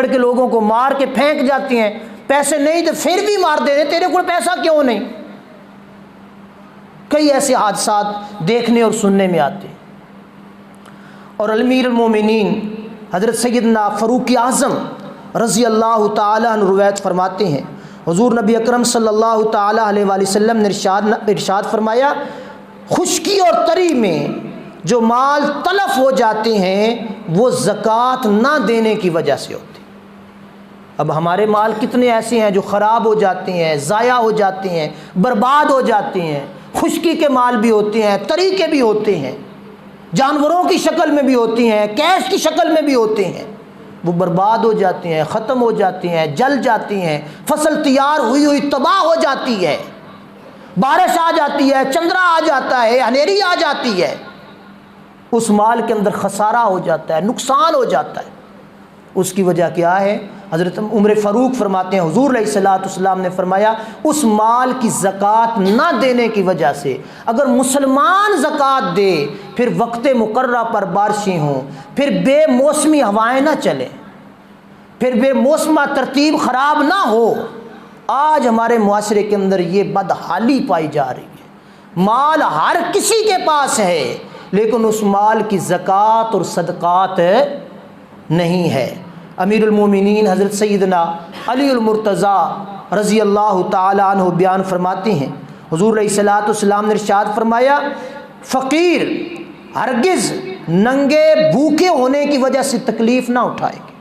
پکڑ کے لوگوں کو مار کے پھینک جاتی ہیں، پیسے نہیں تو پھر بھی مار دے رہے، تیرے کو پیسہ کیوں نہیں؟ کئی ایسے حادثات دیکھنے اور سننے میں آتے ہیں۔ اور امیر المومنین حضرت سیدنا فاروق اعظم رضی اللہ تعالیٰ عنہ روایت فرماتے ہیں، حضور نبی اکرم صلی اللہ تعالیٰ علیہ وآلہ وسلم نے ارشاد فرمایا، خشکی اور تری میں جو مال تلف ہو جاتے ہیں وہ زکوٰۃ نہ دینے کی وجہ سے ہوتے ہیں۔ اب ہمارے مال کتنے ایسے ہیں جو خراب ہو جاتے ہیں، ضائع ہو جاتے ہیں، برباد ہو جاتے ہیں۔ خشکی کے مال بھی ہوتے ہیں، تری کے بھی ہوتے ہیں، جانوروں کی شکل میں بھی ہوتی ہیں، کیش کی شکل میں بھی ہوتے ہیں، وہ برباد ہو جاتے ہیں، ختم ہو جاتے ہیں، جل جاتی ہیں، فصل تیار ہوئی ہوئی تباہ ہو جاتی ہے، بارش آ جاتی ہے، چندرا آ جاتا ہے، اندھیری آ جاتی ہے، اس مال کے اندر خسارہ ہو جاتا ہے، نقصان ہو جاتا ہے۔ اس کی وجہ کیا ہے؟ حضرت عمر فاروق فرماتے ہیں، حضور علیہ الصلوۃ والسلام نے فرمایا، اس مال کی زکوٰۃ نہ دینے کی وجہ سے اگر مسلمان زکوٰۃ دے، پھر وقت مقررہ پر بارشیں ہوں، پھر بے موسمی ہوائیں نہ چلیں، پھر بے موسمہ ترتیب خراب نہ ہو۔ آج ہمارے معاشرے کے اندر یہ بدحالی پائی جا رہی ہے، مال ہر کسی کے پاس ہے لیکن اس مال کی زکوٰۃ اور صدقات نہیں ہے۔ امیر المومنین حضرت سیدنا علی المرتضیٰ رضی اللہ تعالیٰ عنہ بیان فرماتے ہیں، حضور علیہ الصلوۃ والسلام نے ارشاد فرمایا، فقیر ہرگز ننگے بھوکے ہونے کی وجہ سے تکلیف نہ اٹھائے گی،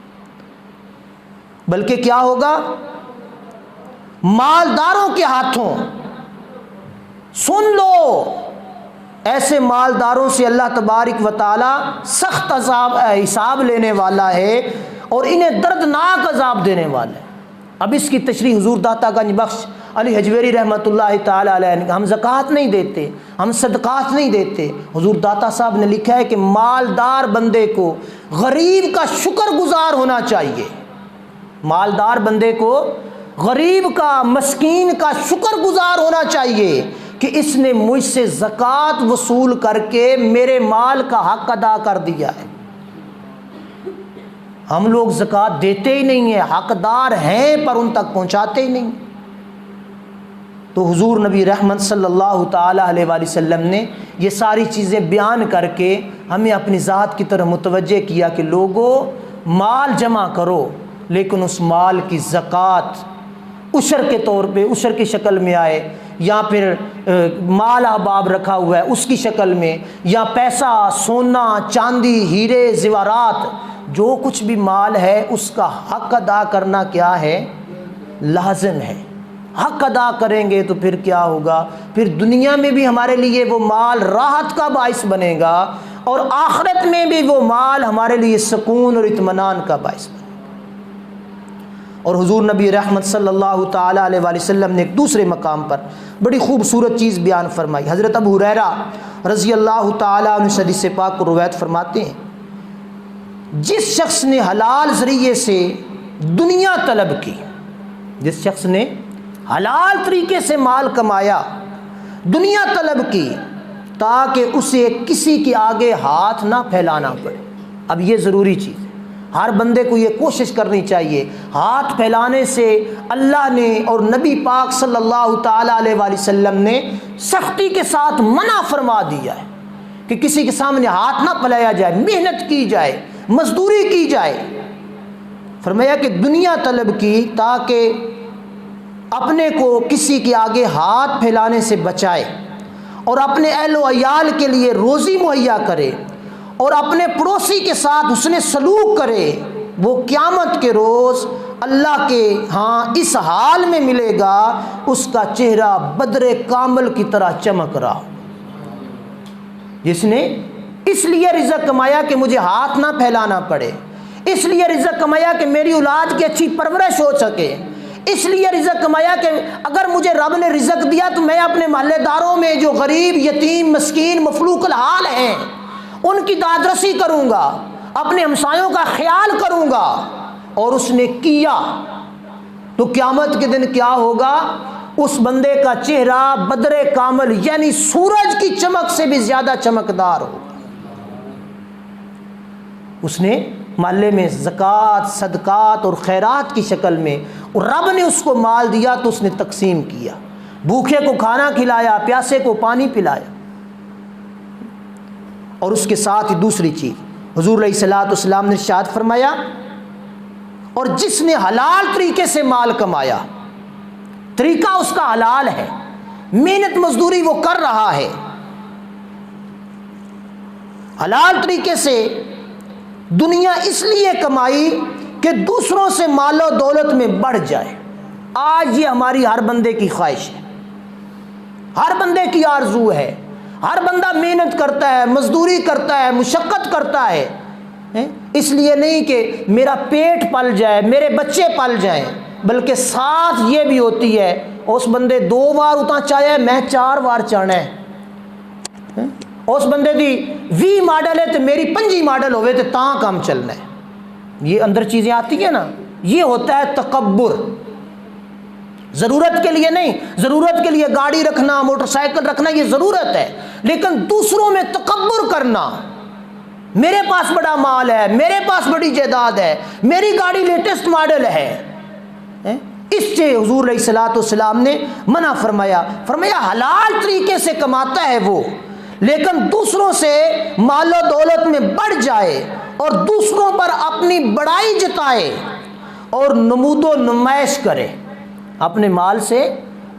بلکہ کیا ہوگا؟ مالداروں کے ہاتھوں، سن لو، ایسے مالداروں سے اللہ تبارک و تعالی سخت حساب لینے والا ہے اور انہیں دردناک عذاب دینے والا ہے۔ اب اس کی تشریح حضور داتا گنج بخش علی حجویری رحمۃ اللہ تعالی علیہ نے، ہم زکوٰۃ نہیں دیتے، ہم صدقات نہیں دیتے۔ حضور داتا صاحب نے لکھا ہے کہ مالدار بندے کو غریب کا شکر گزار ہونا چاہیے، مالدار بندے کو غریب کا، مسکین کا شکر گزار ہونا چاہیے کہ اس نے مجھ سے زکوٰۃ وصول کر کے میرے مال کا حق ادا کر دیا ہے۔ ہم لوگ زکوٰۃ دیتے ہی نہیں ہیں، حقدار ہیں پر ان تک پہنچاتے ہی نہیں۔ تو حضور نبی رحمت صلی اللہ تعالیٰ علیہ وآلہ وسلم نے یہ ساری چیزیں بیان کر کے ہمیں اپنی ذات کی طرف متوجہ کیا کہ لوگوں، مال جمع کرو لیکن اس مال کی زکوٰۃ عشر کے طور پہ، عشر کی شکل میں آئے، یا پھر مال احباب رکھا ہوا ہے اس کی شکل میں، یا پیسہ، سونا، چاندی، ہیرے، زیورات، جو کچھ بھی مال ہے اس کا حق ادا کرنا کیا ہے؟ لازم ہے۔ حق ادا کریں گے تو پھر کیا ہوگا؟ پھر دنیا میں بھی ہمارے لیے وہ مال راحت کا باعث بنے گا اور آخرت میں بھی وہ مال ہمارے لیے سکون اور اطمینان کا باعث بنے گا۔ اور حضور نبی رحمت صلی اللہ تعالیٰ علیہ وآلہ وسلم نے ایک دوسرے مقام پر بڑی خوبصورت چیز بیان فرمائی۔ حضرت ابو ہریرہ رضی اللہ تعالیٰ عنہ حدیث پاک کو روایت فرماتے ہیں، جس شخص نے حلال ذریعے سے دنیا طلب کی، جس شخص نے حلال طریقے سے مال کمایا، دنیا طلب کی، تاکہ اسے کسی کے آگے ہاتھ نہ پھیلانا پڑے۔ اب یہ ضروری چیز ہے، ہر بندے کو یہ کوشش کرنی چاہیے، ہاتھ پھیلانے سے اللہ نے اور نبی پاک صلی اللہ تعالیٰ علیہ وآلہ وسلم نے سختی کے ساتھ منع فرما دیا ہے کہ کسی کے سامنے ہاتھ نہ پھیلایا جائے، محنت کی جائے، مزدوری کی جائے۔ فرمایا کہ دنیا طلب کی تاکہ اپنے کو کسی کے آگے ہاتھ پھیلانے سے بچائے اور اپنے اہل و عیال کے لیے روزی مہیا کرے اور اپنے پڑوسی کے ساتھ حسن سلوک کرے، وہ قیامت کے روز اللہ کے ہاں اس حال میں ملے گا، اس کا چہرہ بدر کامل کی طرح چمک رہا ہو۔ جس نے اس لیے رزق کمایا کہ مجھے ہاتھ نہ پھیلانا پڑے، اس لیے رزق کمایا کہ میری اولاد کی اچھی پرورش ہو سکے، اس لیے رزق کمایا کہ اگر مجھے رب نے رزق دیا تو میں اپنے محلے داروں میں جو غریب، یتیم، مسکین، مفلوق الحال ہیں ان کی داد رسی کروں گا، اپنے ہمسایوں کا خیال کروں گا۔ اور اس نے کیا تو قیامت کے دن کیا ہوگا؟ اس بندے کا چہرہ بدر کامل یعنی سورج کی چمک سے بھی زیادہ چمکدار ہوگا۔ اس نے محلے میں زکوٰۃ صدقات اور خیرات کی شکل میں، اور رب نے اس کو مال دیا تو اس نے تقسیم کیا، بھوکے کو کھانا کھلایا، پیاسے کو پانی پلایا۔ اور اس کے ساتھ ہی دوسری چیز حضور علیہ الصلوۃ والسلام نے ارشاد فرمایا، اور جس نے حلال طریقے سے مال کمایا، طریقہ اس کا حلال ہے، محنت مزدوری وہ کر رہا ہے، حلال طریقے سے دنیا اس لیے کمائی کہ دوسروں سے مال و دولت میں بڑھ جائے۔ آج یہ ہماری ہر بندے کی خواہش ہے، ہر بندے کی آرزو ہے، ہر بندہ محنت کرتا ہے، مزدوری کرتا ہے، مشقت کرتا ہے، اس لیے نہیں کہ میرا پیٹ پل جائے، میرے بچے پل جائیں، بلکہ ساتھ یہ بھی ہوتی ہے اس بندے 2 بار اتنا چاہے میں 4 بار چاہنا ہے، اس بندے دی 20 ماڈل ہے تو میری 25 ماڈل ہوئے تو تاں کام چلنا ہے۔ یہ اندر چیزیں آتی ہیں نا، یہ ہوتا ہے تکبر۔ ضرورت کے لیے نہیں، ضرورت کے لیے گاڑی رکھنا، موٹر سائیکل رکھنا یہ ضرورت ہے، لیکن دوسروں میں تکبر کرنا، میرے پاس بڑا مال ہے، میرے پاس بڑی جائیداد ہے، میری گاڑی لیٹسٹ ماڈل ہے، اس سے حضور علیہ الصلوۃ والسلام نے منع فرمایا۔ فرمایا حلال طریقے سے کماتا ہے وہ، لیکن دوسروں سے مال و دولت میں بڑھ جائے اور دوسروں پر اپنی بڑائی جتائے اور نمود و نمائش کرے، اپنے مال سے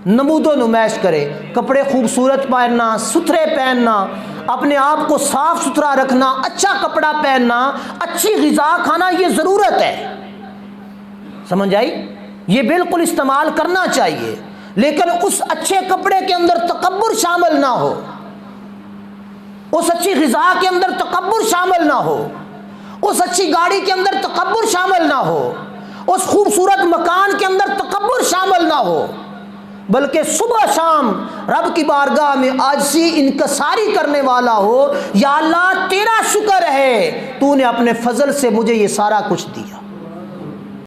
نمود و نمائش کرے، کپڑے خوبصورت پہننا، ستھرے پہننا، اپنے آپ کو صاف ستھرا رکھنا، اچھا کپڑا پہننا، اچھی غذا کھانا یہ ضرورت ہے، سمجھ آئی؟ یہ بالکل استعمال کرنا چاہیے، لیکن اس اچھے کپڑے کے اندر تکبر شامل نہ ہو، اس اچھی غذا کے اندر تکبر شامل نہ ہو، اس اچھی گاڑی کے اندر تکبر شامل نہ ہو، اس خوبصورت مکان کے اندر تکبر شامل نہ ہو، بلکہ صبح شام رب کی بارگاہ میں عاجزی انکساری کرنے والا ہو، یا اللہ تیرا شکر ہے تو نے اپنے فضل سے مجھے یہ سارا کچھ دیا،